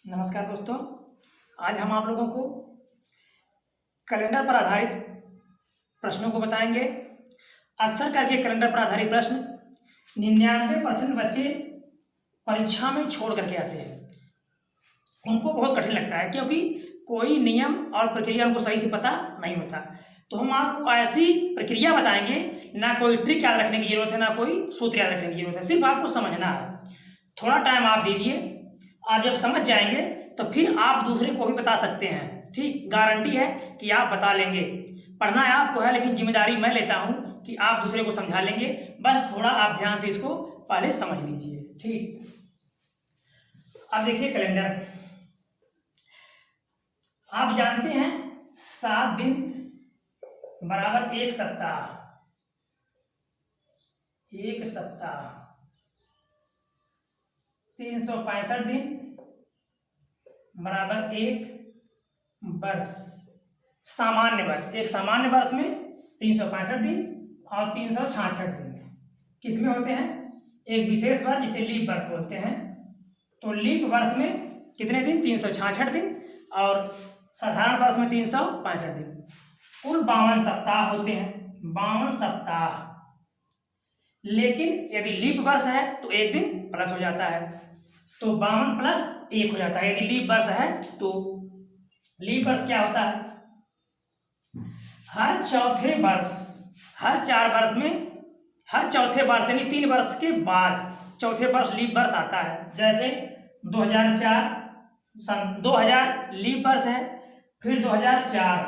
नमस्कार दोस्तों। आज हम आप लोगों को कैलेंडर पर आधारित प्रश्नों को बताएंगे। अक्सर करके कैलेंडर पर आधारित प्रश्न 99% बच्चे परीक्षा में छोड़ करके आते हैं। उनको बहुत कठिन लगता है क्योंकि कोई नियम और प्रक्रिया उनको सही से पता नहीं होता। तो हम आपको ऐसी प्रक्रिया बताएंगे, ना कोई ट्रिक याद रखने की जरूरत है, ना कोई सूत्र याद रखने की जरूरत है, सिर्फ आपको समझना है। थोड़ा टाइम आप दीजिए, आप जब समझ जाएंगे तो फिर आप दूसरे को भी बता सकते हैं। ठीक, गारंटी है कि आप बता लेंगे। पढ़ना है आपको है, लेकिन जिम्मेदारी मैं लेता हूं कि आप दूसरे को समझा लेंगे। बस थोड़ा आप ध्यान से इसको पहले समझ लीजिए। ठीक, अब देखिए कैलेंडर। आप जानते हैं 7 दिन बराबर एक सप्ताह। एक सप्ताह 365 दिन बराबर एक वर्ष। सामान्य वर्ष, एक सामान्य वर्ष में 365 दिन और 366 दिन किसमें होते हैं? एक विशेष वर्ष जिसे लीप वर्ष बोलते हैं। तो लीप वर्ष में कितने दिन? 366 दिन। और साधारण वर्ष में 365 दिन। कुल 52 सप्ताह होते हैं। 52 सप्ताह। लेकिन यदि लीप वर्ष है तो एक दिन प्लस हो जाता है, तो 52 प्लस 1 हो जाता है। यदि लीप वर्ष है तो लीप वर्ष क्या होता है? हर चौथे वर्ष, हर 4 वर्ष में, हर चौथे वर्ष यानी 3 वर्ष के बाद चौथे वर्ष लीप वर्ष आता है। जैसे 2004 2000 लीप वर्ष है, फिर 2004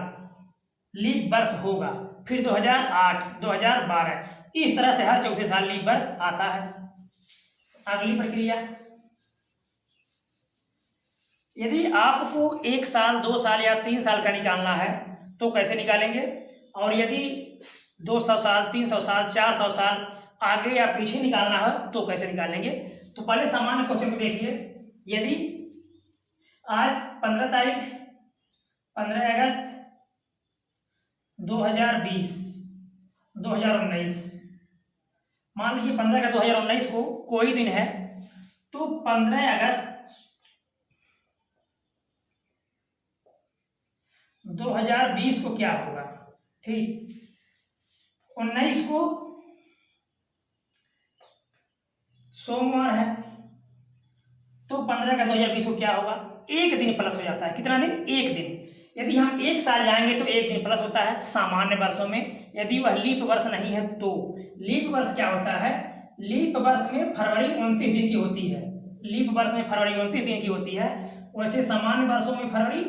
लीप वर्ष होगा, फिर 2008 2012, इस तरह से हर चौथे साल लीप वर्ष आता है। अगली प्रक्रिया, यदि आपको 1 साल 2 साल या 3 साल का निकालना है तो कैसे निकालेंगे? और यदि 200 साल 300 साल 400 साल आगे या पीछे निकालना है तो कैसे निकालेंगे? तो पहले सामान्य क्वेश्चन को देखिए। यदि आज 15 तारीख 15 अगस्त 2020 2019, मान लीजिए 15 अगस्त 2019 को कोई दिन है, तो 15 अगस्त 2020 को क्या होगा? ठीक, 19 को सोमवार है, तो 15 अगस्त 2020 को क्या होगा? एक दिन प्लस हो जाता है। कितना दिन? एक दिन। यदि हम 1 साल जाएंगे तो एक दिन प्लस होता है सामान्य वर्षों में। यदि वह लीप वर्ष नहीं है तो लीप वर्ष क्या होता है? लीप वर्ष में फरवरी 29 दिन की होती है। लीप वर्ष में फरवरी 29 दिन की होती है। वैसे सामान्य वर्षों में फरवरी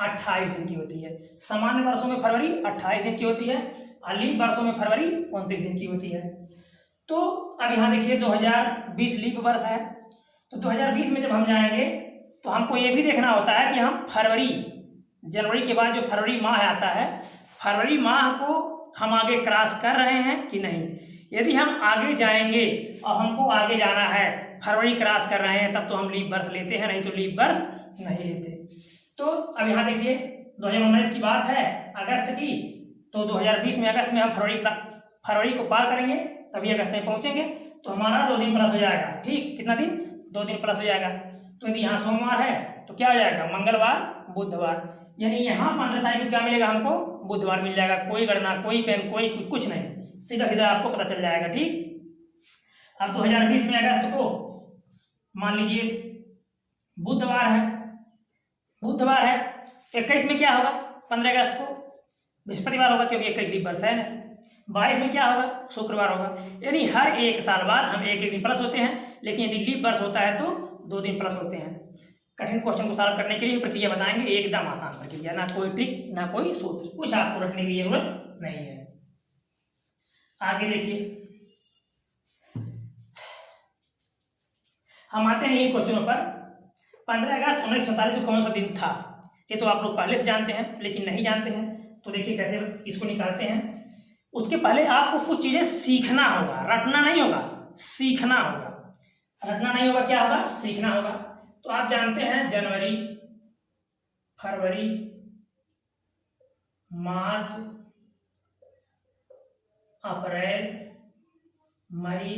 28 दिन की होती है। सामान्य वर्षों में फरवरी 28 दिन की होती है और लीप वर्षों में फरवरी 29 दिन की होती है। तो अब यहाँ देखिए 2020 लीप वर्ष है, तो 2020 में जब हम जाएंगे तो हमको ये भी देखना होता है कि हम फरवरी, जनवरी के बाद जो फरवरी माह आता है, फरवरी माह को हम आगे क्रॉस कर रहे हैं कि नहीं। यदि हम आगे जाएंगे और हमको आगे जाना है, फरवरी क्रॉस कर रहे हैं, तब तो हम लीप वर्ष लेते हैं, नहीं तो लीप वर्ष नहीं लेते। तो अब यहाँ देखिए 2019 की बात है, अगस्त की, तो 2020 में अगस्त में हम फरवरी को पार करेंगे, तभी अगस्त में पहुँचेंगे, तो हमारा 2 दिन प्लस हो जाएगा। ठीक, कितना दिन? 2 दिन प्लस हो जाएगा। तो यदि यहाँ सोमवार है तो क्या हो जाएगा? मंगलवार बुधवार, यानी यहाँ 15 तारीख को क्या मिलेगा? हमको बुधवार मिल जाएगा। कोई गणना, कोई पेन, कोई कुछ नहीं, सीधा सीधा आपको पता चल जाएगा। ठीक, अब 2020 में अगस्त को मान लीजिए बुधवार है, बुधवार है, 21 में क्या होगा? 15 अगस्त को बृहस्पतिवार होगा, क्योंकि 21 लीप वर्ष है ना। 22 में क्या होगा? शुक्रवार होगा। यानी हर 1 साल बाद हम एक दिन प्लस होते हैं, लेकिन यदि लीप वर्ष होता है तो 2 दिन प्लस होते हैं। कठिन क्वेश्चन को सॉल्व करने के लिए प्रक्रिया बताएंगे, एकदम आसान प्रक्रिया, ना कोई ट्रिक ना कोई सूत्र, कुछ आपको रखने की जरूरत नहीं है। आगे देखिए, हम आते हैं ये क्वेश्चनों पर। 15 अगस्त 1947 कौन सा दिन था? ये तो आप लोग पहले से जानते हैं, लेकिन नहीं जानते हैं तो देखिए कैसे इसको निकालते हैं। उसके पहले आपको कुछ चीजें सीखना होगा, रटना नहीं होगा, सीखना होगा। रटना नहीं होगा, क्या होगा? सीखना होगा। तो आप जानते हैं जनवरी, फरवरी, मार्च, अप्रैल, मई,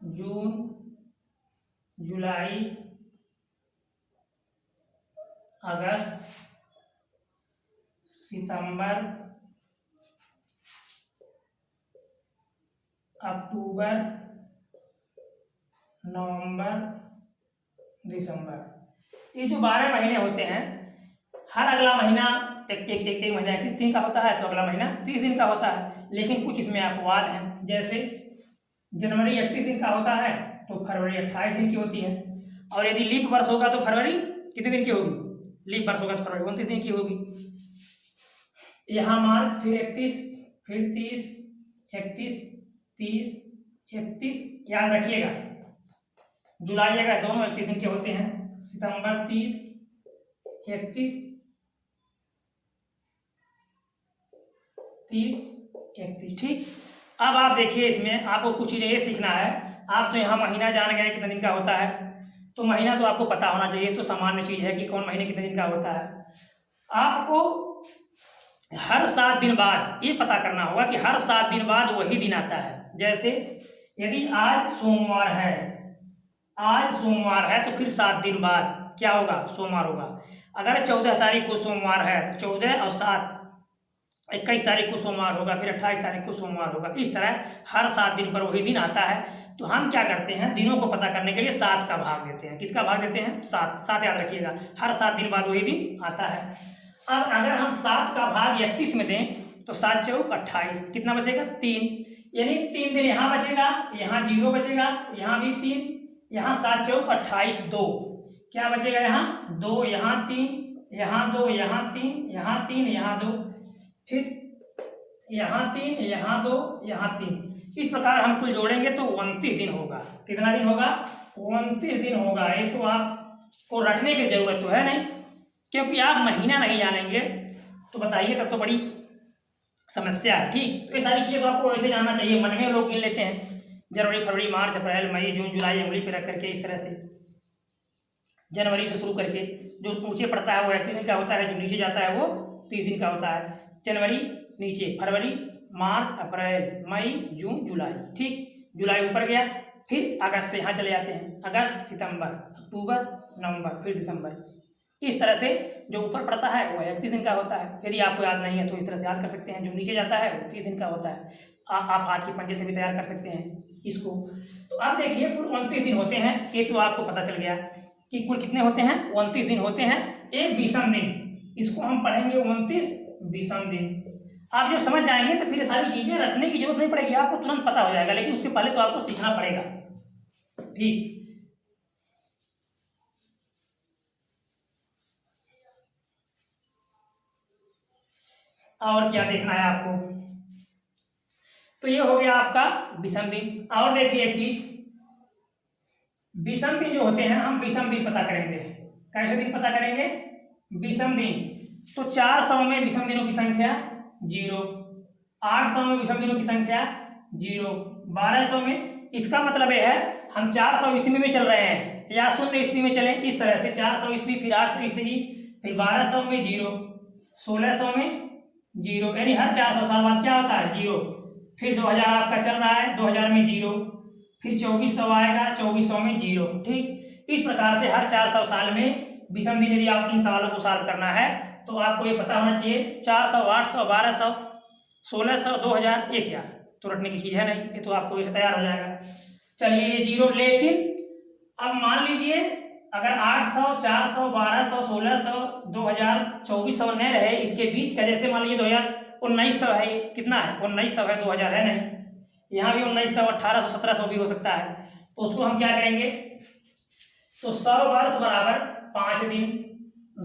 जून, जुलाई, अगस्त, सितंबर, अक्टूबर, नवंबर, दिसंबर। ये जो 12 महीने होते हैं, हर अगला महीना एक महीना 31 दिन का होता है, तो अगला महीना 30 दिन का होता है। लेकिन कुछ इसमें अपवाद हैं, जैसे जनवरी 31 दिन का होता है तो फरवरी 28 दिन की होती है। और यदि लीप वर्ष होगा तो फरवरी कितने दिन की होगी? लीप वर्ष होगा तो फरवरी 29 दिन की होगी। यहाँ मार्च, फिर 31, फिर 30, 31, 30, 31, याद रखिएगा। जुलाई अगस्त दोनों 31 दिन के होते हैं। सितंबर 30, 31, 30, 31। ठीक। अब आप देखिए, इसमें आपको कुछ चीज़ें ये सीखना है। आप तो यहाँ महीना जान गए कितने दिन का होता है, तो महीना तो आपको पता होना चाहिए, तो सामान्य चीज़ है कि कौन महीने कितने दिन का होता है। आपको हर 7 दिन बाद ये पता करना होगा कि हर 7 दिन बाद वही दिन आता है। जैसे यदि आज सोमवार है तो फिर 7 दिन बाद क्या होगा? सोमवार होगा। अगर 14 तारीख को सोमवार है तो 14 और 7 21 तारीख को सोमवार होगा, फिर 28 तारीख को सोमवार होगा। इस तरह हर 7 दिन पर वही दिन आता है। तो हम क्या करते हैं, दिनों को पता करने के लिए 7 का भाग देते हैं। किसका भाग देते हैं? 7 याद रखिएगा, हर 7 दिन बाद वही दिन आता है। अब अगर हम 7 का भाग 31 में दें तो 7 चौक 28, कितना बचेगा? 3। यानी 3 दिन यहाँ बचेगा, यहाँ 0 बचेगा, यहाँ भी 3, यहाँ 7 चौक 28, 2 क्या बचेगा? यहाँ 2, यहाँ 3, यहाँ 2, यहाँ 3, यहाँ 3, यहाँ 2, फिर यहाँ 3, यहाँ 2, यहाँ 3। इस प्रकार हम कुल जोड़ेंगे तो 29 दिन होगा। कितना दिन होगा? 29 दिन होगा। ये तो आपको रखने की जरूरत तो है नहीं, क्योंकि आप महीना नहीं जानेंगे तो बताइए, तब तो बड़ी समस्या है। ठीक। तो ये सारी चीज़ें तो आपको ऐसे जानना चाहिए, मन में लोग गिन लेते हैं जनवरी, फरवरी, मार्च, अप्रैल, मई, जून, जुलाई, उंगली पे रख करके इस तरह से जनवरी से शुरू करके। जो ऊंचे पड़ता है वो 31 दिन का होता है, जो नीचे जाता है वो 30 दिन का होता है। जनवरी नीचे, फरवरी, मार्च, अप्रैल, मई, जून, जुलाई। ठीक। जुलाई ऊपर गया, फिर अगस्त से यहाँ चले जाते हैं, अगस्त, सितंबर, अक्टूबर, नवंबर, फिर दिसंबर। इस तरह से जो ऊपर पड़ता है वो 31 दिन का होता है। यदि आपको याद नहीं है तो इस तरह से याद कर सकते हैं। जो नीचे जाता है वो 30 दिन का होता है। आप हाथ के पंजे से भी तैयार कर सकते हैं इसको। तो अब देखिए, कुल 29 दिन होते हैं। ये तो आपको पता चल गया कि कुल कितने होते हैं? 29 दिन होते हैं। एक विषम दिन, इसको हम पढ़ेंगे 29 विषम दिन। आप जब समझ जाएंगे तो फिर ये सारी चीजें रखने की जरूरत नहीं पड़ेगी, आपको तुरंत पता हो जाएगा। लेकिन उसके पहले तो आपको सीखना पड़ेगा। ठीक। और क्या देखना है आपको? तो ये हो गया आपका विषम दिन। और देखिए एक चीज, विषम दिन जो होते हैं, हम विषम दिन पता करेंगे। कैसे दिन पता करेंगे? विषम दिन। तो 400 में विषम दिनों की संख्या 0, 800 में विषम दिनों की संख्या 0, 1200 में। इसका मतलब यह है हम 400 ईस्वी में चल रहे हैं या 0 ईस्वी में चले, इस तरह से 400 ईस्वी, फिर 800 ईस्वी, फिर 1200 में 0, 1600 में 0, यानी हर 400 साल बाद क्या होता है? 0। फिर 2000 आपका चल रहा है, 2000 में 0, फिर 2400 आएगा, 2400 में 0। ठीक। इस प्रकार से हर 400 साल में विषम दिन, यदि आप इन सवालों को सॉल्व करना है तो आपको ये पता होना चाहिए 400, 800, 1200, 1600, 2000, ये क्या तो रखने की चीज़ है नहीं, ये तो आपको ये तैयार हो जाएगा। चलिए ये 0, लेकिन अब मान लीजिए अगर 800, 400, 1200, 1600, 2000, 2400 नहीं रहे, इसके बीच का, जैसे मान लीजिए 1900 है, कितना है? 1900 है, 2000 है नहीं, यहाँ भी 1900, 1800, 1700 भी हो सकता है। तो उसको हम क्या करेंगे? तो 100 वर्ष बराबर 5 दिन,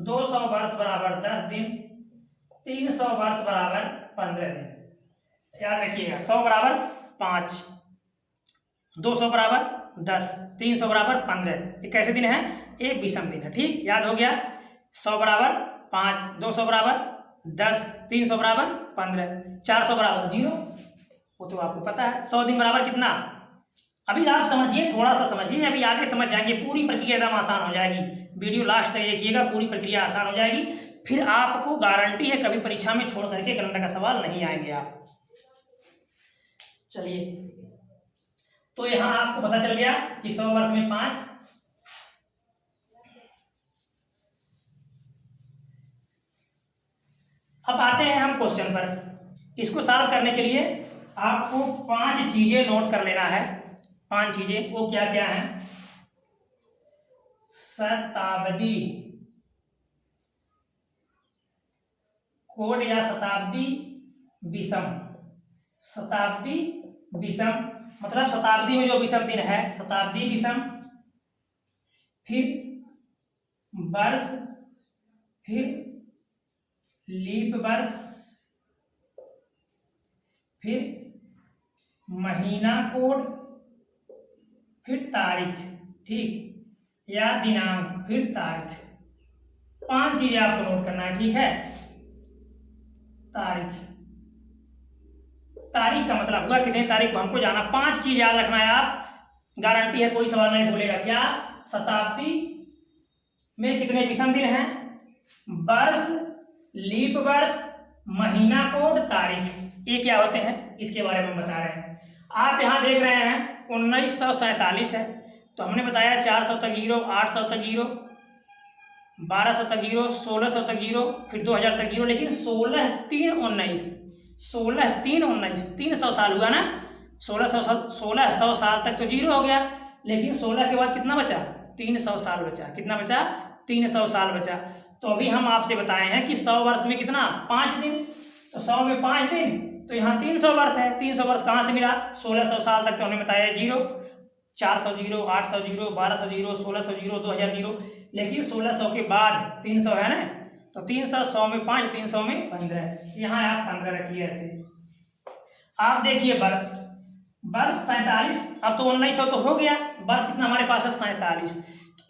200 वर्ष बराबर 10 दिन, 300 वर्ष बराबर 15 दिन। याद रखिएगा, 100 बराबर 5, 200 बराबर 10, 300 बराबर 15। ये कैसे दिन है? ये विषम दिन है। ठीक। याद हो गया। 100 बराबर 5, 200 बराबर 10, 300 बराबर 15, 400 बराबर 0, वो तो आपको पता है। 100 दिन बराबर कितना? अभी आप समझिए, थोड़ा सा समझिए, अभी आगे समझ जाएंगे। पूरी प्रक्रिया एकदम आसान हो जाएगी। वीडियो लास्ट तक देखिएगा, पूरी प्रक्रिया आसान हो जाएगी। फिर आपको गारंटी है कभी परीक्षा में छोड़ करके कैलेंडर का सवाल नहीं आएंगे आप। चलिए, तो यहाँ आपको पता चल गया कि 100 वर्ष में 5, अब आते हैं हम क्वेश्चन पर। इसको सॉल्व करने के लिए आपको 5 चीजें नोट कर लेना है। 5 चीजें, वो क्या क्या है? शताब्दी कोड या शताब्दी विषम। शताब्दी विषम मतलब शताब्दी में जो विषम दिन है, शताब्दी विषम, फिर वर्ष, फिर लीप वर्ष, फिर महीना कोड, फिर तारीख, ठीक, या दिनांक, फिर तारीख। 5 चीजें आपको नोट करना है, ठीक है। तारीख, तारीख का मतलब हुआ कितनी तारीख को हमको जाना। 5 चीज याद रखना है आप, गारंटी है कोई सवाल नहीं भूलेगा। क्या? शताब्दी में कितने विषम दिन हैं, वर्ष, लीप वर्ष, महीना कोड, तारीख, ये क्या होते हैं इसके बारे में बता रहे हैं। आप यहाँ देख रहे हैं 1947 है, तो हमने बताया 400 तक 0, 800 तक 0, 1200 तक 0, 1600 तक 0, फिर 2000 तक 0, लेकिन 16-3-19, 16-3-19, 300 साल हुआ ना। 1600 साल तक तो 0 हो गया, लेकिन 16 के बाद कितना बचा? 300 साल बचा। कितना बचा? 300 साल बचा। तो अभी हम आपसे बताए हैं कि 100 वर्ष में कितना? 5 दिन। तो 100 में 5 दिन, तो यहाँ 300 वर्ष है। 300 वर्ष कहाँ से मिला? 1600 साल तक तो हमने बताया 0, 400 0, 800 0, 1200 0, 1600 0, 2000 0, लेकिन 1600 के बाद 300 है ना, तो 300, 100 में 5, 300 में 15। यहाँ आप 15 रखिए ऐसे। आप देखिए वर्ष, वर्ष 47, अब तो 1900 तो हो गया, वर्ष कितना हमारे पास है? 47।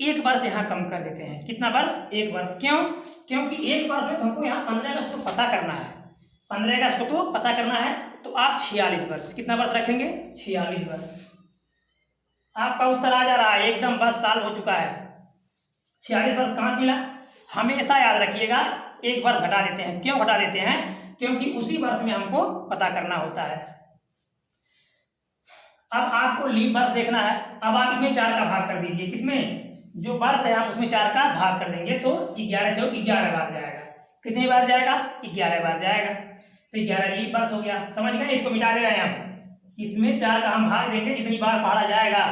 एक वर्ष यहाँ कम कर देते हैं। कितना वर्ष? एक वर्ष। क्यों? क्योंकि एक वर्ष में हमको यहाँ 15 अगस्त को पता करना है। 15 अगस्त को तो पता करना है, तो आप 46 वर्ष, कितना वर्ष रखेंगे? 46 वर्ष। आपका उत्तर आ जा रहा है एकदम, 10 साल हो चुका है। 46 वर्ष कहाँ से मिला? हमेशा याद रखिएगा, एक वर्ष घटा देते हैं। क्यों घटा देते हैं? क्योंकि उसी वर्ष में हमको पता करना होता है। अब आपको लीप वर्ष देखना है। अब आप इसमें 4 का भाग कर दीजिए। किसमें? जो वर्ष है आप उसमें 4 का भाग कर देंगे, तो 11 चौक 11 बार जाएगा। कितनी बार जाएगा? 11 बार जाएगा। तो 11 लीप वर्ष हो गया। समझ गए? इसको मिटा दे रहे हैं हम। इसमें 4 का हम भाग देंगे, जितनी बार पढ़ा जाएगा।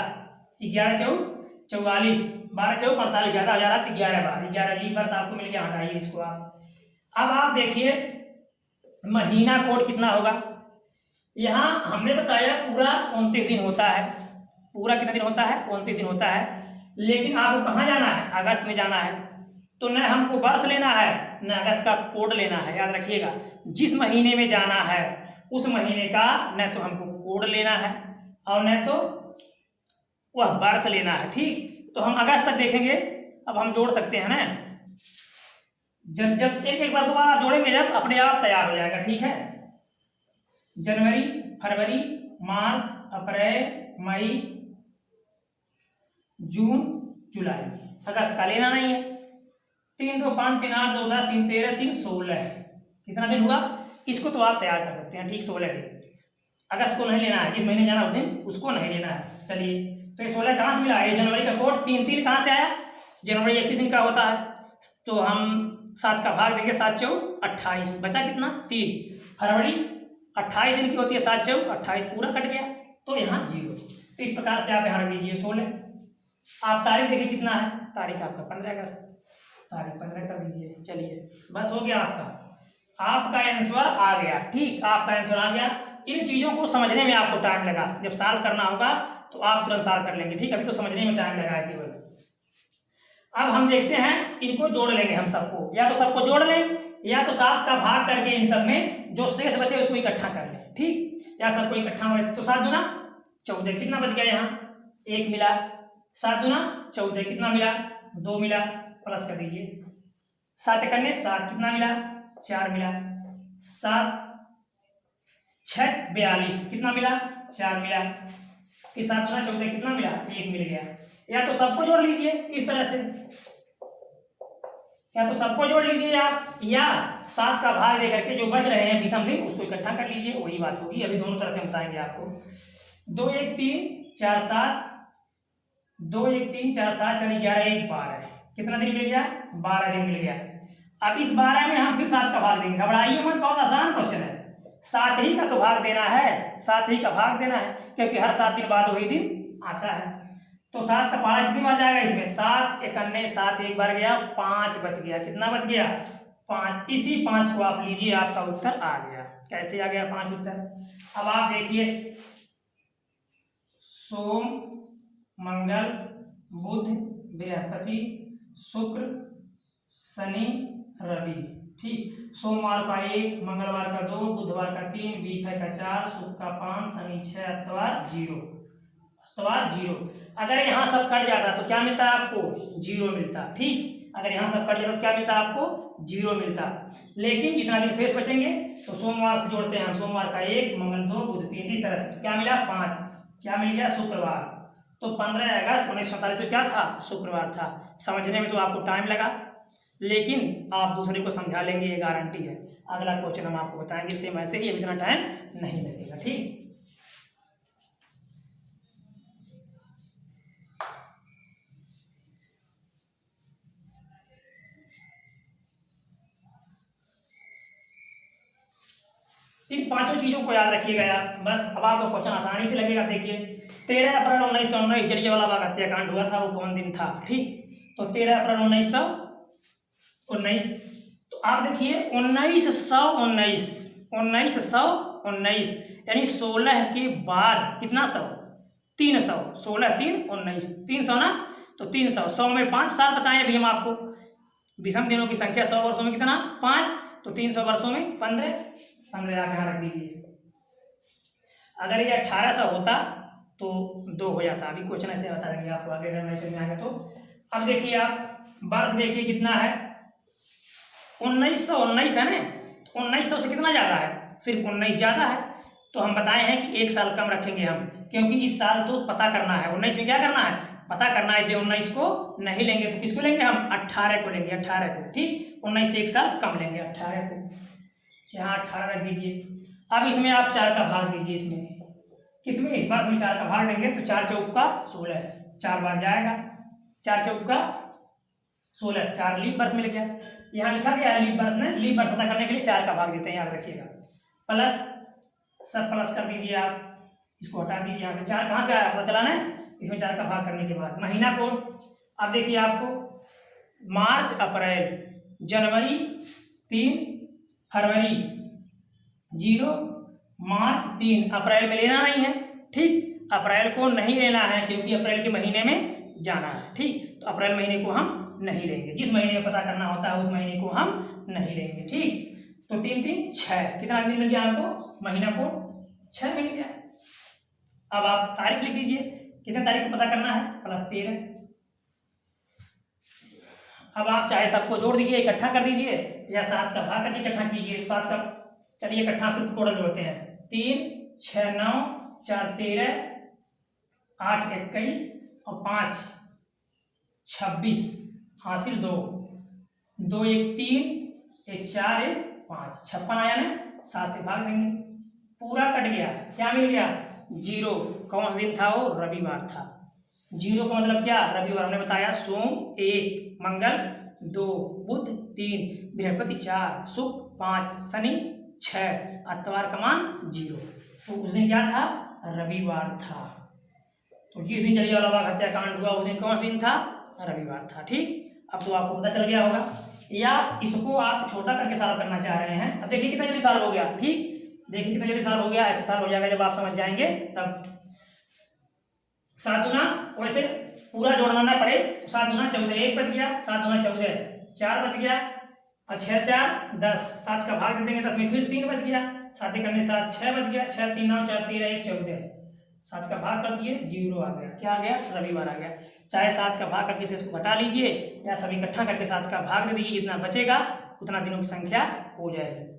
11 चौक 44, 12 चौक 48, ज़्यादा हो जा रहा है 11 बार। 11 लीप वर्ष आपको मिल गया। हटाइए इसको आप। अब आप देखिए महीना कोड कितना होगा। यहाँ हमने बताया पूरा 29 दिन होता है। पूरा कितना दिन होता है? 29 दिन होता है। लेकिन आपको कहाँ जाना है? अगस्त में जाना है। तो न हमको वर्ष लेना है, न अगस्त का कोड लेना है। याद रखिएगा, जिस महीने में जाना है उस महीने का न तो हमको कोड लेना है और न तो वह वर्ष लेना है। ठीक, तो हम अगस्त तक देखेंगे। अब हम जोड़ सकते हैं ना, जब एक बार दोबारा आप जोड़ेंगे, जब अपने आप तैयार हो जाएगा। ठीक है, जनवरी, फरवरी, मार्च, अप्रैल, मई, जून, जुलाई। अगस्त का लेना नहीं है। 3 2 5 3 8 2 10 3 13 3 16 कितना दिन हुआ? इसको तो आप तैयार कर सकते हैं। ठीक, 16 दिन। अगस्त को नहीं लेना है, जिस महीने जाना उस दिन उसको नहीं लेना है। चलिए, तो ये 16 कहाँ से मिला? ये जनवरी का कोड 3 कहाँ से आया? जनवरी 31 दिन का होता है, तो हम 7 का भाग देंगे। 7 चौक 28, बचा कितना? 3। फरवरी 28 दिन की होती है, 7 चौक 28, पूरा कट गया, तो यहाँ 0। तो इस प्रकार से आप यहाँ रख दीजिए 16। आप तारीख देखिए कितना है? तारीख आपका 15 अगस्त, तारीख 15 कर दीजिए। चलिए, बस हो गया आपका आंसर आ गया। ठीक, आपका आंसर आ गया। इन चीज़ों को समझने में आपको टाइम लगा, जब सॉल्व करना होगा तो आप तुरंत सॉल्व कर लेंगे। ठीक, अभी तो समझने में टाइम लगा है केवल। अब हम देखते हैं, इनको जोड़ लेंगे हम सबको, या तो सबको जोड़ लें या तो 7 का भाग करके इन सब में जो शेष बचे उसको इकट्ठा कर लें। ठीक, या सबको इकट्ठा हो तो 7 दूना 14, कितना बच गया? यहाँ 1 मिला। 7 दूना 14, कितना मिला? 2 मिला, प्लस कर दीजिए। 7 करने 7, कितना मिला? 4 मिला। 7 6 42, कितना मिला? 4 मिला। फिर 7 दूना 14, कितना मिला? 1 मिल गया। या तो सबको जोड़ लीजिए इस तरह से, या तो सबको जोड़ लीजिए आप, या 7 का भाग दे करके जो बच रहे हैं विषम दिन उसको इकट्ठा कर लीजिए, वही बात होगी। अभी दोनों तरह से हम बताएंगे आपको। 2 1 3 4 7, 2 1 3 4 7 4 11 1 12, कितना दिन मिल गया? 12 दिन मिल गया। अब इस 12 में हम फिर 7 का भाग देंगे, घबराइए मत, बहुत आसान क्वेश्चन है। 7 ही का तो भाग देना है, 7 ही का भाग देना है, क्योंकि हर 7 दिन बाद वही दिन आता है। तो 7 का पहाड़ा कितनी बार जाएगा इसमें, 7 एकन्ने 7 एक बार गया, 5 बच गया, कितना बच गया 5। इसी 5 को आप लीजिए, आपका उत्तर आ गया। कैसे आ गया 5 उत्तर। अब आप देखिए सोम मंगल बुध बृहस्पति शुक्र शनि रवि, ठीक। सोमवार का 1, मंगलवार का 2, बुधवार का 3, वीरवार का 4, शुक्र का 5, शनि 6, इतवार 0, इतवार 0। अगर यहाँ सब कट जाता तो क्या मिलता आपको 0 मिलता, ठीक। अगर यहाँ सब कट जाता तो क्या मिलता आपको 0 मिलता। लेकिन जितना दिन शेष बचेंगे तो सोमवार से जोड़ते हैं हम, सोमवार का 1, मंगल 2, बुध 3, इस तरह से। तो क्या मिला 5, क्या मिल गया शुक्रवार। तो 15 अगस्त 1947 को क्या था, शुक्रवार था। समझने में तो आपको टाइम लगा, लेकिन आप दूसरे को समझा लेंगे, ये गारंटी है। अगला क्वेश्चन हम आपको बताएंगे सेम ऐसे ही, इतना टाइम नहीं लगेगा, ठीक। इन 5 चीजों को याद रखिएगा यार, बस। अब आपको क्वेश्चन आसानी से लगेगा। देखिए 13 अप्रैल 1919 जलियांवाला बाग हत्याकांड हुआ था, वो कौन दिन था, ठीक। तो 13 अप्रैल 1919। तो आप देखिए 1919 यानी 16 के बाद कितना 100, 300, 16 3 19, 300 ना। तो 300, 100 में 5 साल बताएं अभी हम आपको। विषम दिनों की संख्या 100 वर्षों में कितना 5, तो 300 वर्षों में 15 यहाँ रख दीजिए। अगर ये 1800 होता तो 2 हो जाता। अभी क्वेश्चन ऐसे बता देंगे आपको आगे अगर नहीं समझ में आएगा तो। अब देखिए आप वर्ष देखिए कितना है, 1919 है ना। 1900 से कितना ज़्यादा है, सिर्फ 19 ज़्यादा है। तो हम बताए हैं कि 1 साल कम रखेंगे हम, क्योंकि इस साल तो पता करना है। 19 में क्या करना है, पता करना है, इसलिए 19 को नहीं लेंगे। तो किसको लेंगे हम, 18 को लेंगे, 18 को, ठीक। 19 से 1 साल कम लेंगे, 18 को। यहाँ 18 रख दीजिए। अब इसमें आप 4 का भाग दीजिए, इसमें किसमें, इस बार में 4 का भाग देंगे तो 4 चौका 16, 4 बार जाएगा, 4 चौका 16, 4 लीप वर्ष मिल गया। यहाँ लिखा गया है लीप वर्ष में, लीप वर्ष पता करने के लिए 4 का भाग देते हैं, याद रखिएगा। प्लस, सब प्लस कर दीजिए आप, इसको हटा दीजिए यहाँ से। 4 कहाँ से आया पता चलाना है, इसमें 4 का भाग करने के बाद। महीना कोड अब देखिए आपको मार्च अप्रैल जनवरी 3 फरवरी 0 मार्च 3, अप्रैल में लेना नहीं है, ठीक। अप्रैल को नहीं लेना है क्योंकि अप्रैल के महीने में जाना है, ठीक। तो अप्रैल महीने को हम नहीं लेंगे, जिस महीने में पता करना होता है उस महीने को हम नहीं लेंगे, ठीक। तो 3 3 6, कितना दिन मिल गया आपको, महीना को 6 मिल गया। अब आप तारीख लिख दीजिए, कितने तारीख को पता करना है, प्लस 13। अब आप चाहे सबको जोड़ दीजिए, इकट्ठा कर दीजिए, या 7 का भाग करके इकट्ठा कीजिए। 7 का चलिए इकट्ठा फिर टोटल जोड़ते हैं। 3 6 9 4 13 8 21 और 5 26, हासिल 2 2 1 3 1 4 1 5, 56 आया ना। 7 से भाग देंगे, पूरा कट गया, क्या मिल गया 0। कौन सा दिन था वो, रविवार था। 0 का मतलब क्या, रविवार। हमने बताया सोम 1, मंगल 2, बुध 3, बृहस्पति 4, शुक्र 5, शनि 6, इतवार का मान 0। तो उस दिन क्या था, रविवार था। तो जिस दिन जलियांवाला बाग हत्याकांड हुआ उस दिन कौन सा दिन था, रविवार था, ठीक। अब तो आपको पता चल गया होगा, या इसको आप छोटा करके सॉल्व करना चाह रहे हैं। अब देखिए कितना जल्दी सॉल्व हो गया, ठीक। देखिए कितना जल्दी सॉल्व हो गया, ऐसे सॉल्व हो जाएगा जब आप समझ जाएंगे तब। 7 दूना, वैसे पूरा जोड़ना ना पड़े, 7 दूना 14, 1 बच गया, 7 दूना 14, 4 बच गया, और 6 4 10, 7 का भाग दे देंगे 10 में, फिर 3 बच गया, 7 करने 7 6 बच गया, 6 3 9 4 13 1 14, 7 का भाग कर दिए 0 आ गया, क्या आ गया, रविवार आ गया। चाहे 7 का भाग करके इसको घटा लीजिए, या सब इकट्ठा करके 7 का भाग दे दीजिए, जितना बचेगा उतना दिनों की संख्या हो जाएगी।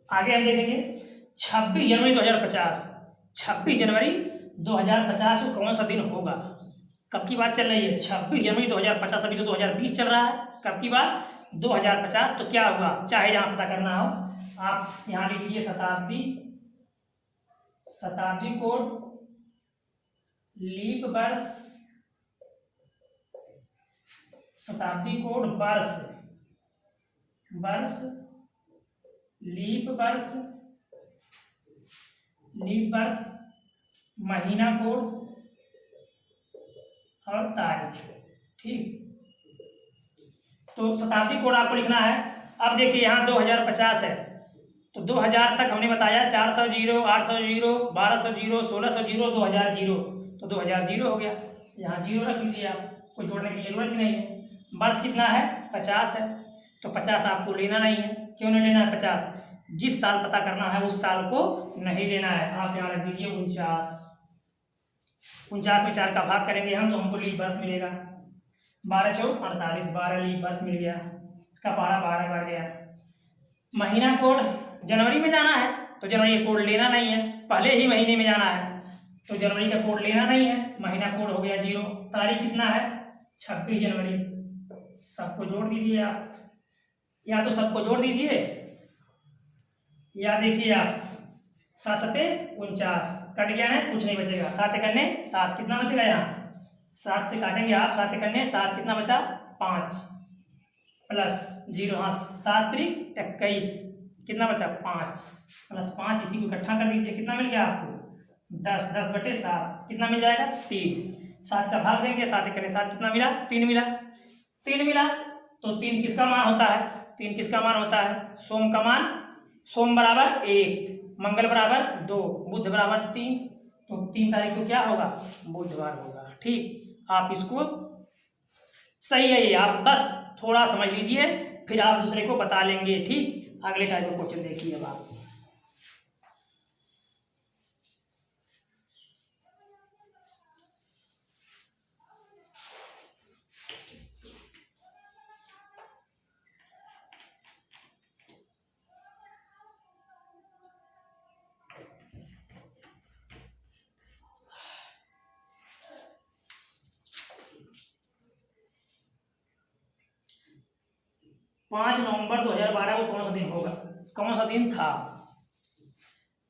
आगे हम देखेंगे 26 जनवरी 2050। 26 जनवरी 2050 को कौन सा दिन होगा, कब की बात चल रही है, 26 जनवरी 2050। अभी तो 2020 चल रहा है, कब की बात, 2050 तो क्या हुआ, चाहे जहाँ पता करना हो आप यहाँ लिख लीजिए शताब्दी कोड, लीप वर्ष, शताब्दी कोड, वर्ष, लीप वर्ष, महीना कोड और तारीख। ठीक, तो शताब्दी कोड आपको लिखना है। अब देखिए यहाँ 2050 है तो 2000 तक हमने बताया 400 zero, 800 zero, 1200 zero, 1600 zero, 2000 zero, तो 2000 जीरो हो गया। यहाँ जीरो रख दीजिए, आप कोई जोड़ने की जरूरत ही नहीं है। वर्ष कितना है, 50 है, तो 50 आपको लेना नहीं है। क्यों नहीं लेना है 50? जिस साल पता करना है उस साल को नहीं लेना है। आप यहाँ रख दीजिए 49। 49 में 4 का भाग करेंगे हम तो हमको लीप वर्ष मिलेगा। 12 चौक 48, 12 लीप वर्ष मिल गया, इसका पहाड़ा 12 बढ़ गया। महीना कोड, जनवरी में जाना है तो जनवरी का कोड लेना नहीं है, पहले ही महीने में जाना है तो जनवरी का कोड लेना नहीं है, महीना कोड हो गया 0। तारीख कितना है, 26 जनवरी। सबको जोड़ दीजिए आप, या तो सबको जोड़ दीजिए या देखिए आप 7 सते 49, कट गया है, कुछ नहीं बचेगा। 7 करने 7, कितना बचेगा यहाँ, 7 से काटेंगे आप, 7 करने 7, कितना बचा 5 प्लस 0, हाँ 7 त्रिक 21, कितना बचा 5 प्लस 5, इसी को इकट्ठा कर दीजिए, कितना मिल गया आपको 10, 10 बटे 7, कितना मिल जाएगा 3। 7 का भाग देंगे, 7 करने 7, कितना मिला 3 मिला। 3 मिला तो 3 किसका मान होता है, 3 किसका मान होता है, सोम का मान। सोम बराबर 1, मंगल बराबर 2, बुध बराबर 3, तो 3 तारीख को क्या होगा, बुधवार होगा। ठीक, आप इसको सही है ये, आप बस थोड़ा समझ लीजिए फिर आप दूसरे को बता लेंगे। ठीक, अगले टाइप का क्वेश्चन देखिए अब आप। पाँच नवंबर 2012 को कौन सा दिन होगा, कौन सा दिन था,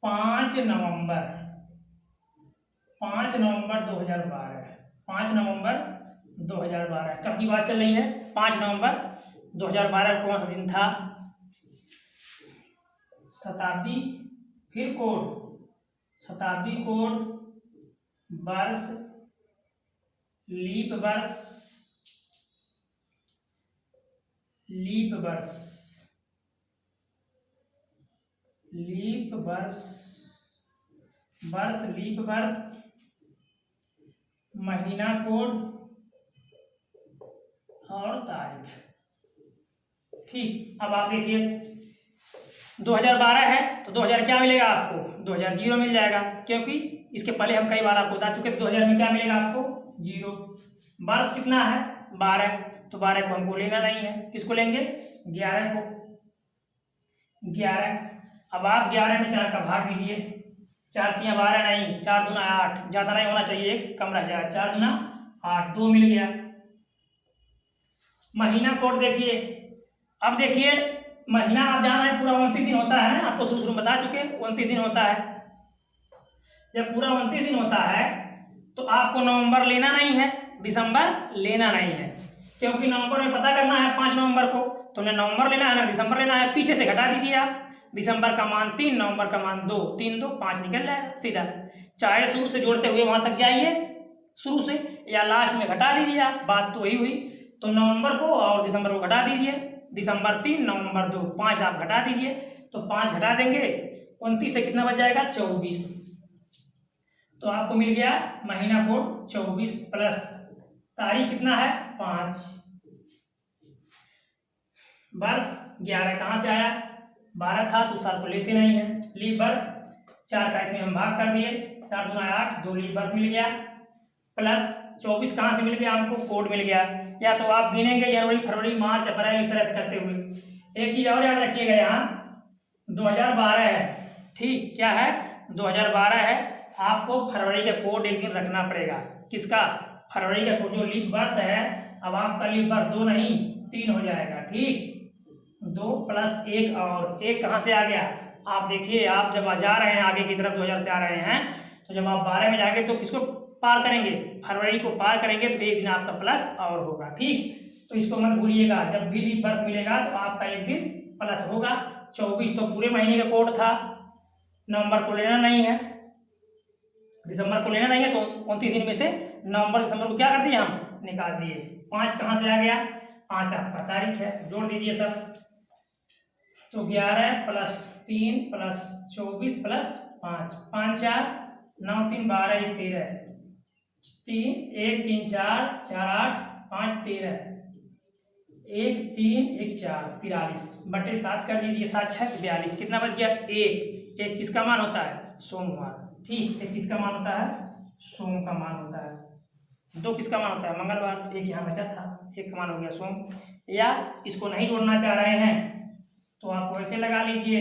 5 नवंबर 2012, 5 नवंबर 2012 कब की बात चल रही है, 5 नवंबर 2012 को कौन सा दिन था। शताब्दी, फिर कोड, शताब्दी कोड, वर्ष, लीप वर्ष, लीप वर्ष, लीप वर्ष, वर्ष, लीप वर्ष, महीना कोड और तारीख। ठीक, अब आप देखिए 2012 है तो 2000 क्या मिलेगा आपको, 2000 जीरो मिल जाएगा, क्योंकि इसके पहले हम कई बार आपको बता चुके थे 2000 में क्या मिलेगा आपको 0। वर्ष कितना है 12, तो 12 को हमको लेना नहीं है, किसको लेंगे 11 को, 11। अब आप 11 में 4 का भाग दीजिए, 4 तियां 12 नहीं, 4 दूना 8, ज़्यादा नहीं होना चाहिए, एक कम रह जाए, 4 दूना 8, 2 मिल गया। महीना कोड देखिए, अब देखिए महीना आप जान रहे हैं पूरा 29 दिन होता है ना, आपको शुरू में बता चुके 29 दिन होता है। जब पूरा 29 दिन होता है तो आपको नवंबर लेना नहीं है, दिसंबर लेना नहीं है, क्योंकि नवंबर में पता करना है 5 नवंबर को, तो न नवंबर लेना है ना दिसंबर लेना है। पीछे से घटा दीजिए आप, दिसंबर का मान 3, नवंबर का मान 2, 3 2 5 निकल जाएगा सीधा। चाहे शुरू से जोड़ते हुए वहां तक जाइए शुरू से, या लास्ट में घटा दीजिए आप, बात तो वही हुई। तो नवंबर को और दिसंबर को घटा दीजिए, दिसंबर 3, नवंबर 2, 5 आप घटा दीजिए, तो 5 घटा देंगे 29 से कितना बच जाएगा 24, तो आपको मिल गया महीना कोड 24 प्लस तारीख कितना है 5, वर्ष 11 कहाँ से आया, 12 था तो साल को लेते नहीं है। लीप वर्ष 4 का इसमें हम भाग कर दिए, 4 दूना 8, 2 लीप वर्ष मिल गया, प्लस 24 कहाँ से मिल गया हमको, कोड मिल गया। या तो आप गिनेंगे जनवरी फरवरी मार्च अप्रैल इस तरह से करते हुए। एक चीज़ और याद रखिएगा, यहाँ 2012 है, ठीक क्या है 2012 है, आपको फरवरी का कोड एक दिन रखना पड़ेगा। किसका, फरवरी का कोड, जो लीप वर्ष है, अब आपका लीप वर्ष 2 नहीं 3 हो जाएगा। ठीक, 2 + 1 और 1 कहाँ से आ गया? आप देखिए, आप जब जा रहे हैं आगे की तरफ 2000 से आ रहे हैं, तो जब आप 12 में जाएंगे तो किसको पार करेंगे? फरवरी को पार करेंगे, तो एक दिन आपका प्लस और होगा। ठीक, तो इसको मत भूलिएगा, जब भी वर्ष मिलेगा तो आपका एक दिन प्लस होगा। 24 तो पूरे महीने का कोड था, नवंबर को लेना नहीं है, दिसंबर को लेना नहीं है, तो 29 दिन में से नवंबर दिसंबर को क्या कर दिए? हम निकाल दिए। 5 कहाँ से आ गया? 5 आपका तारीख है, जोड़ दीजिए सब। तो 11 + 3 + 24 + 5, 5 4 9 3 12 1 13, 3 1 3 4 4 8 5 13, 1 3 1 4 43 बटे 7 कर दीजिए, 7 6 42, कितना बच गया? 1। 1 किसका मान होता है? सोमवार। ठीक, 1 किसका मान होता है? सोम का मान होता है। 2 किसका मान होता है? मंगलवार। 1 यहाँ बचा था, 1 का मान हो गया सोम। या इसको नहीं जोड़ना चाह रहे हैं तो आप वैसे लगा लीजिए,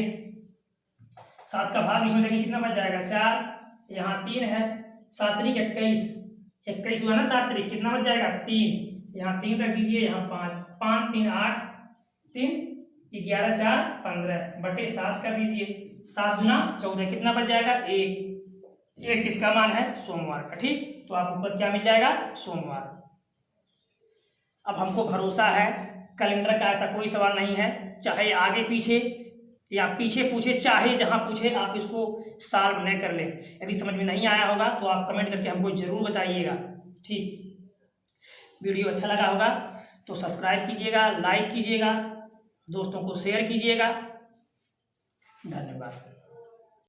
7 का भाग इसमें देखिए कितना बच जाएगा? 4, यहाँ 3 है, 7 3 21, 21 हुआ ना 7 3, कितना बच जाएगा? 3, यहाँ 3 रख दीजिए, यहाँ 5, 5 3 8 3 11 4 15 बटे 7 कर दीजिए, 7 दूना 14, कितना बच जाएगा? 1। 1 किसका मान है? सोमवार का। ठीक, तो आपको ऊपर क्या मिल जाएगा? सोमवार। अब हमको भरोसा है, कैलेंडर का ऐसा कोई सवाल नहीं है, चाहे आगे पीछे या पीछे पूछे, चाहे जहां पूछे, आप इसको सॉल्व नहीं कर लें। यदि समझ में नहीं आया होगा तो आप कमेंट करके हमको जरूर बताइएगा। ठीक, वीडियो अच्छा लगा होगा तो सब्सक्राइब कीजिएगा, लाइक कीजिएगा, दोस्तों को शेयर कीजिएगा। धन्यवाद।